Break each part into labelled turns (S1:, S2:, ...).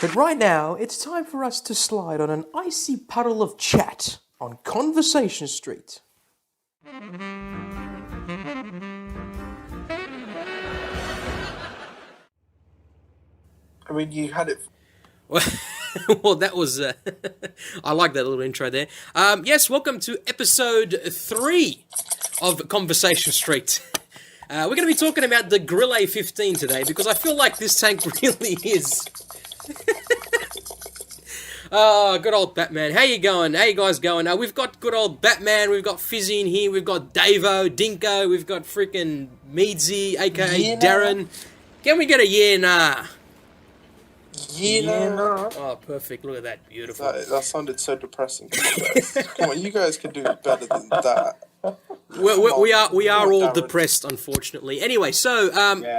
S1: But right now, it's time for us to slide on an icy puddle of chat on Conversation Street.
S2: I mean, you had it.
S3: Well, that was. I like that little intro there. Yes, welcome to episode 3 of Conversation Street. We're going to be talking about the Grill A15 today because I feel like this tank really is. Oh, good old Batman. How you going? How you guys going? We've got good old Batman. We've got Fizzy in here. We've got Davo, Dinko. We've got freaking Meadsy, aka Darren. Can we get a yeah, nah?
S2: Yeah, no.
S3: Oh, perfect. Look at that. Beautiful.
S2: That sounded so depressing. Come on, you guys can do better than that.
S3: We are all depressed, unfortunately. Anyway, so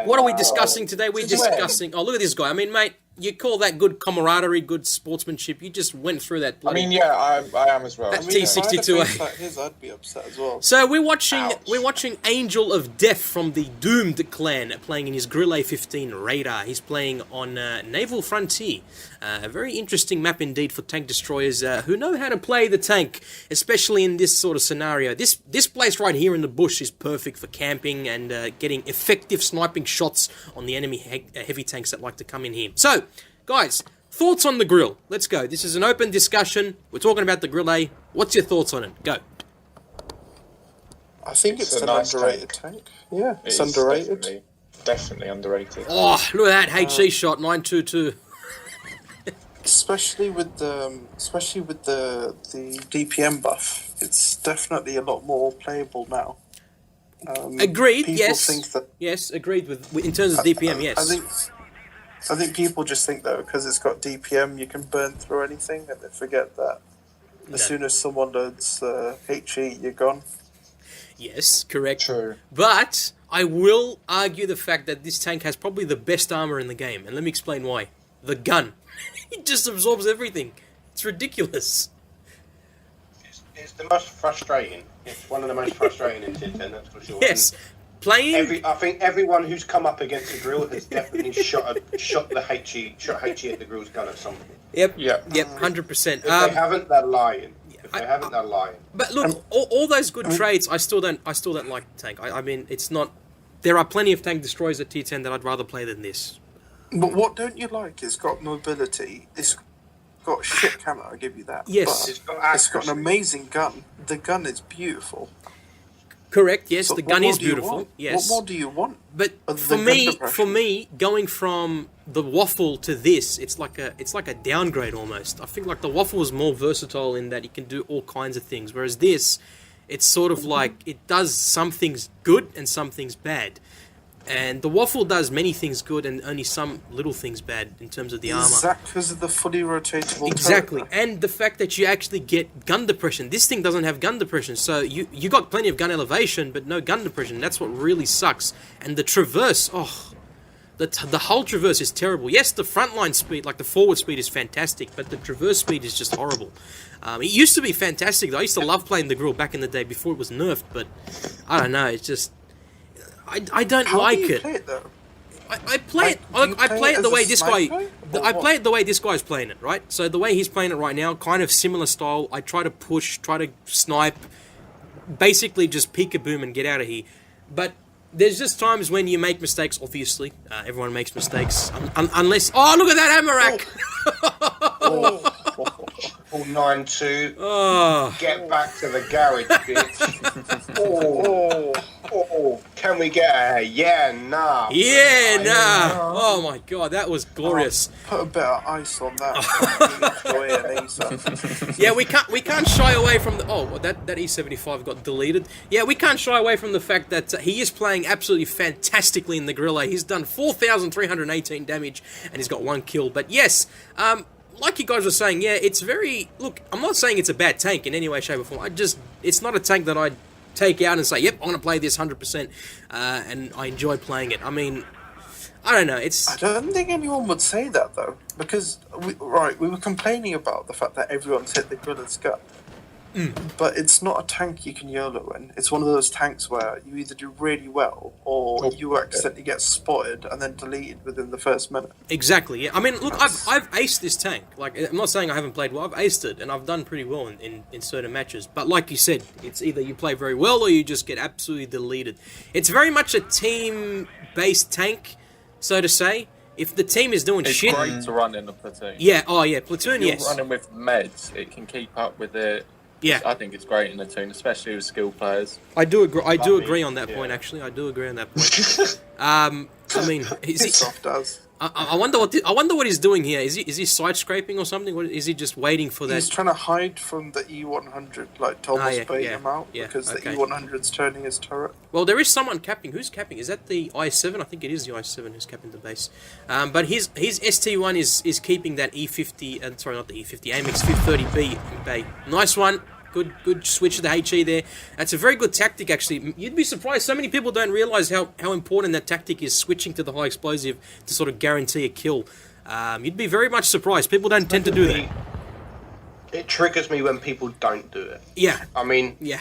S3: what are we discussing today? We're discussing. Oh, look at this guy. I mean, mate, you call that good camaraderie, good sportsmanship? You just went through that.
S4: I mean, yeah, I am as well.
S3: That
S2: T62.
S3: T62A.
S2: Like his, I'd be upset as well.
S3: So we're watching Angel of Death from the Doomed clan playing in his Grill A15 Radar. He's playing on Naval Frontier. A very interesting map indeed for tank destroyers who know how to play the tank, especially in this sort of scenario. This place right here in the bush is perfect for camping and getting effective sniping shots on the enemy heavy tanks that like to come in here. So, guys, thoughts on the Grill? Let's go. This is an open discussion. We're talking about the Grill A. What's your thoughts on it? Go.
S2: I think it's an
S4: nice
S2: underrated tank. Yeah, it's underrated.
S4: Definitely underrated.
S3: Oh, look at that HC shot, 922.
S2: Especially with the DPM buff, it's definitely a lot more playable now.
S3: Agreed.
S2: People
S3: Yes.
S2: think that,
S3: Yes. Agreed with in terms of DPM. Yes.
S2: I think people just think that because it's got DPM, you can burn through anything, and they forget that as soon as someone loads HE, you're gone.
S3: Yes. Correct.
S4: True.
S3: But I will argue the fact that this tank has probably the best armor in the game, and let me explain why. The gun. It just absorbs everything. It's ridiculous.
S5: It's the most frustrating. It's one of the most frustrating in Tier 10, that's for sure.
S3: Yes. Playing...
S5: I think everyone who's come up against the Grill has definitely shot the HE at the Grill's gun at some point.
S3: Yep.
S4: Yeah.
S3: Yep. 100%.
S5: If they haven't, they're lying. They're lying.
S3: But look, all those good trades, I still don't like the tank. I mean, it's not. There are plenty of tank destroyers at Tier 10 that I'd rather play than this.
S2: But what don't you like? It's got mobility. It's got shit camo, I'll give you that.
S3: Yes.
S2: But it's got an amazing gun. The gun is beautiful.
S3: Correct. Yes,
S2: So
S3: the gun is
S2: what more do you
S3: beautiful.
S2: want?
S3: Yes.
S2: What more do you want?
S3: But
S2: other
S3: for
S2: than
S3: me,
S2: gun depression?
S3: going from the waffle to this, it's like a downgrade almost. I think like the waffle is more versatile in that it can do all kinds of things, whereas this, it's sort of like it does some things good and some things bad. And the waffle does many things good and only some little things bad in terms of the armor.
S2: Is that because of the fully rotatable
S3: Exactly,
S2: turret?
S3: and the fact that you actually get gun depression. This thing doesn't have gun depression, so you got plenty of gun elevation, but no gun depression. That's what really sucks. And the traverse, the whole traverse is terrible. Yes, the frontline speed, like the forward speed, is fantastic, but the traverse speed is just horrible. It used to be fantastic, though. I used to love playing the Grill back in the day before it was nerfed, but I don't know. It's just I don't
S2: How
S3: like
S2: do you
S3: it.
S2: play it though?
S3: I play
S2: Like,
S3: it.
S2: do you
S3: I
S2: play
S3: play
S2: it
S3: it the
S2: as a
S3: way this guy.
S2: sniper, or
S3: I
S2: what?
S3: play it the way this guy's playing it, right? So the way he's playing it right now, kind of similar style. I try to push, try to snipe, basically just peek-a-boom and get out of here. But there's just times when you make mistakes. Obviously, everyone makes mistakes, unless. Oh, look at that hammer rack!
S5: All 9-2.
S3: Oh.
S5: Get back to the garage, bitch. Can we get a yeah, nah?
S3: Yeah, nah. Oh my god, that was glorious.
S2: Put a bit of ice on that. Enjoy an ace.
S3: Yeah, we can't shy away from the... Oh, that E75 got deleted. Yeah, we can't shy away from the fact that he is playing absolutely fantastically in the Gorilla. He's done 4,318 damage, and he's got 1 kill. But yes, like you guys were saying, yeah, it's very... Look, I'm not saying it's a bad tank in any way, shape, or form. It's not a tank that I'd take out and say, yep, I'm going to play this 100%, and I enjoy playing it. I mean... I don't know, it's...
S2: I don't think anyone would say that, though, because, we were complaining about the fact that everyone's hit the Gorilla's gut. but it's not a tank you can YOLO in. It's one of those tanks where you either do really well or you accidentally get spotted and then deleted within the first minute.
S3: Exactly. Yeah. I mean, look, I've aced this tank. Like, I'm not saying I haven't played well. I've aced it, and I've done pretty well in certain matches. But like you said, it's either you play very well or you just get absolutely deleted. It's very much a team-based tank, so to say. If the team is doing
S4: It's
S3: shit,
S4: great to run in a platoon.
S3: yeah. Oh, yeah. Platoon,
S4: If you're
S3: yes.
S4: running with meds, it can keep up with it.
S3: Yeah.
S4: I think it's great in a team, especially with skilled players.
S3: I do agree. I do
S5: Love
S3: agree
S5: me,
S3: on that
S5: yeah.
S3: point. Actually, I do agree on that point. I mean, is he,
S2: Soft as.
S3: I wonder what he's doing here. Is he side scraping or something? What, is he just waiting for that?
S2: He's trying to hide from the E100, like Thomas
S3: yeah,
S2: baiting
S3: yeah,
S2: him out
S3: yeah,
S2: because
S3: okay.
S2: the E100's turning his turret.
S3: Well, there is someone capping. Who's capping? Is that the I7? I think it is the I7 who's capping the base. But his ST1 is keeping that E50. Sorry, not the E50. AMX 530B bay. Nice one. Good switch to the HE there. That's a very good tactic, actually. You'd be surprised. So many people don't realize how important that tactic is, switching to the high explosive to sort of guarantee a kill. You'd be very much surprised. People don't tend to do that.
S5: It triggers me when people don't do it.
S3: Yeah.
S5: I mean,
S3: Yeah.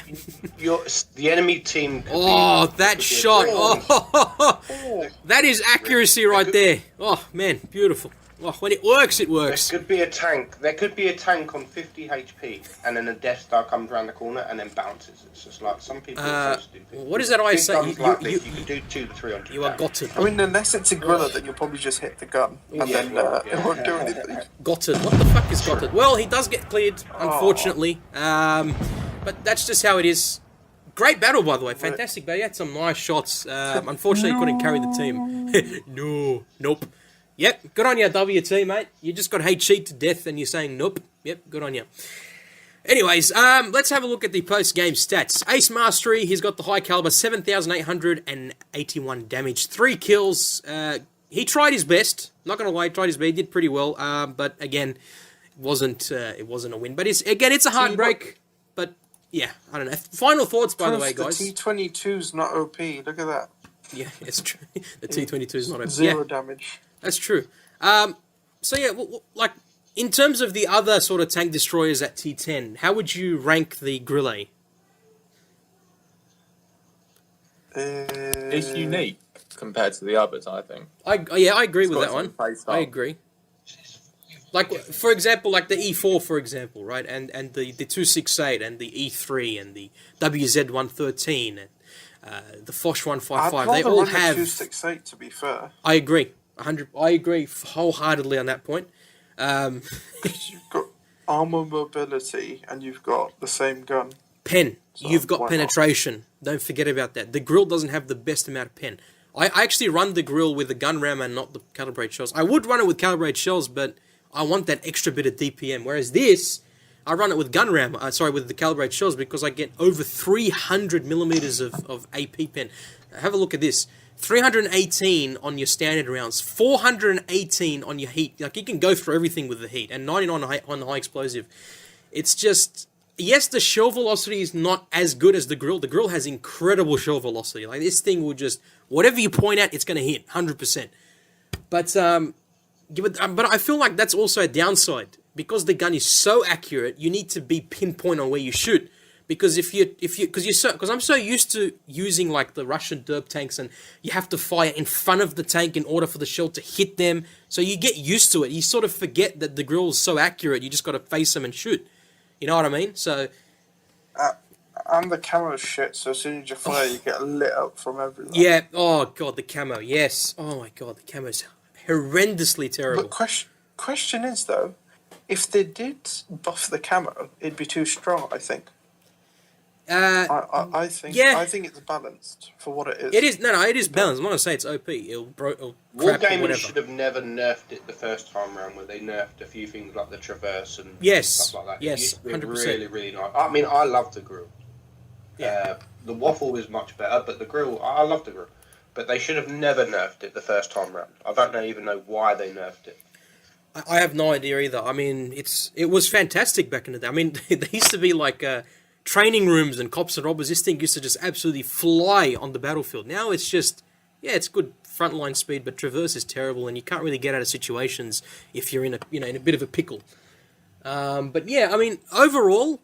S5: the enemy team. Could
S3: Oh,
S5: be,
S3: that
S5: could be a
S3: shot.
S5: bit-
S3: Oh, that is accuracy right there. Oh, man, beautiful. Oh, when it works, it
S5: There
S3: works.
S5: could be a tank. There could be a tank on 50 HP, and then a Death Star comes around the corner and then bounces. It's just like some people are so stupid.
S3: what is that I
S5: Big
S3: say?
S5: guns
S3: You-
S5: like
S3: you-
S5: this, you can do 2 to 300.
S3: You are
S5: damage.
S3: gotted.
S2: I mean, unless it's a Grilla, then you'll probably just hit the gun and
S5: Yeah,
S2: then
S5: yeah.
S2: it won't do anything.
S3: Gotted. What the fuck is gotted? Well, he does get cleared, unfortunately. But that's just how it is. Great battle, by the way. Fantastic battle. He had some nice shots. Unfortunately, he couldn't carry the team. No. Nope. Yep. Good on you, WT, mate. You just got HE to death and you're saying nope. Yep. Good on you. Anyways, let's have a look at the post-game stats. Ace Mastery, he's got the high caliber, 7,881 damage, 3 kills. He tried his best. Not gonna lie, he tried his best. He did pretty well. But again, it wasn't a win. But it's a heartbreak. But yeah, I don't know. Final thoughts, by the way, guys.
S2: The T22's not OP. Look at that.
S3: Yeah, it's true. The T22 is not a
S2: Zero damage.
S3: That's true. So yeah, like in terms of the other sort of tank destroyers at T10, how would you rank the Grille?
S4: It's unique compared to the others, I think.
S3: I agree
S4: It's
S3: with
S4: got
S3: that
S4: some
S3: one.
S4: play style.
S3: I agree. Like for example, like the E4, for example, right, and the 268 and the E3 and the WZ113 and the Foch 155.
S2: I'd
S3: They
S2: rather
S3: all
S2: run the
S3: have.
S2: 268, to be fair.
S3: I agree. 100. I agree wholeheartedly on that point.
S2: You've got armor mobility and you've got the same gun.
S3: Pen.
S2: So
S3: You've got
S2: why not?
S3: penetration. Don't forget about that. The grill doesn't have the best amount of pen. I actually run the grill with the gun ram and not the calibrated shells. I would run it with calibrated shells, but I want that extra bit of DPM. Whereas this, I run it with gun ram. With the calibrated shells because I get over 300 millimeters of AP pen. Have a look at this. 318 on your standard rounds, 418 on your heat. Like you can go through everything with the heat, and 99 on the high explosive. It's just, yes, the shell velocity is not as good as the grill. The grill has incredible shell velocity. Like this thing will just, whatever you point at, it's going to hit 100%. But I feel like that's also a downside because the gun is so accurate. You need to be pinpoint on where you shoot. Because because I'm so used to using like the Russian derp tanks and you have to fire in front of the tank in order for the shell to hit them. So you get used to it. You sort of forget that the grill is so accurate. You just got to face them and shoot. You know what I mean? So
S2: And the camo shit, so as soon as you fire, you get lit up from everywhere.
S3: yeah. Oh god, the camo. Yes. Oh my god, the camo's horrendously terrible.
S2: But question is, though, if they did buff the camo, it'd be too strong, I think. I think
S3: yeah.
S2: I think it's balanced for what it is.
S3: It is it is balanced. I'm not gonna say it's OP. It'll crap or
S5: Wargaming
S3: whatever.
S5: should have never nerfed it the first time round, where they nerfed a few things like the traverse and
S3: Yes,
S5: stuff like that.
S3: yes,
S5: It used to be
S3: 100%.
S5: really, really nice. I mean, I love the grill.
S3: Yeah.
S5: The waffle is much better, but the grill, I love the grill. But they should have never nerfed it the first time round. I don't even know why they nerfed it.
S3: I have no idea either. I mean, it was fantastic back in the day. I mean, there used to be like training rooms and cops and robbers. This thing used to just absolutely fly on the battlefield. Now it's just, yeah, it's good frontline speed, but traverse is terrible, and you can't really get out of situations if you're in a bit of a pickle. But yeah, I mean, overall,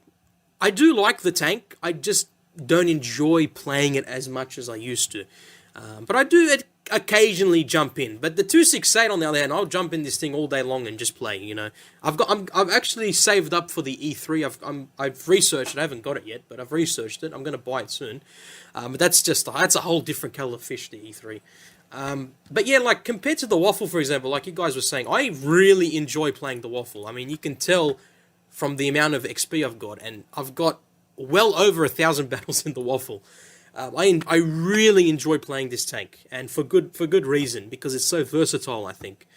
S3: I do like the tank. I just don't enjoy playing it as much as I used to. But I do occasionally jump in. But the 268 on the other hand, I'll jump in this thing all day long and just play. You know, I've actually saved up for the E3. I've researched it. I haven't got it yet, but I've researched it. I'm going to buy it soon. But that's a whole different kettle of fish, the E3. But yeah, like compared to the Waffle, for example, like you guys were saying, I really enjoy playing the Waffle. I mean, you can tell from the amount of XP I've got, and I've got well over 1,000 battles in the Waffle. I really enjoy playing this tank, and for good reason, because it's so versatile, I think.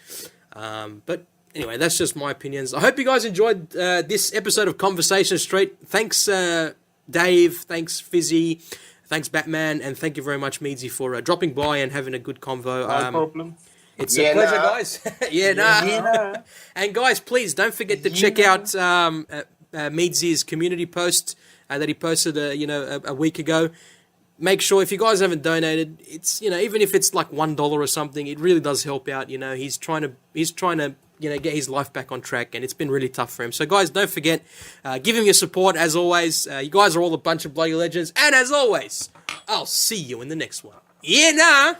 S3: But anyway, that's just my opinions. I hope you guys enjoyed this episode of Conversation Street. Thanks, Dave. Thanks, Fizzy. Thanks, Batman. And thank you very much, Meadsy, for dropping by and having a good convo.
S2: No problem.
S3: It's a pleasure, guys. Nah.
S2: Yeah.
S3: And guys, please don't forget to check out Meadsy's community post that he posted, a week ago. Make sure if you guys haven't donated, it's even if it's like $1 or something, it really does help out. He's trying to get his life back on track, and it's been really tough for him. So guys, don't forget, give him your support as always. You guys are all a bunch of bloody legends, and as always, I'll see you in the next one. Yeah, nah.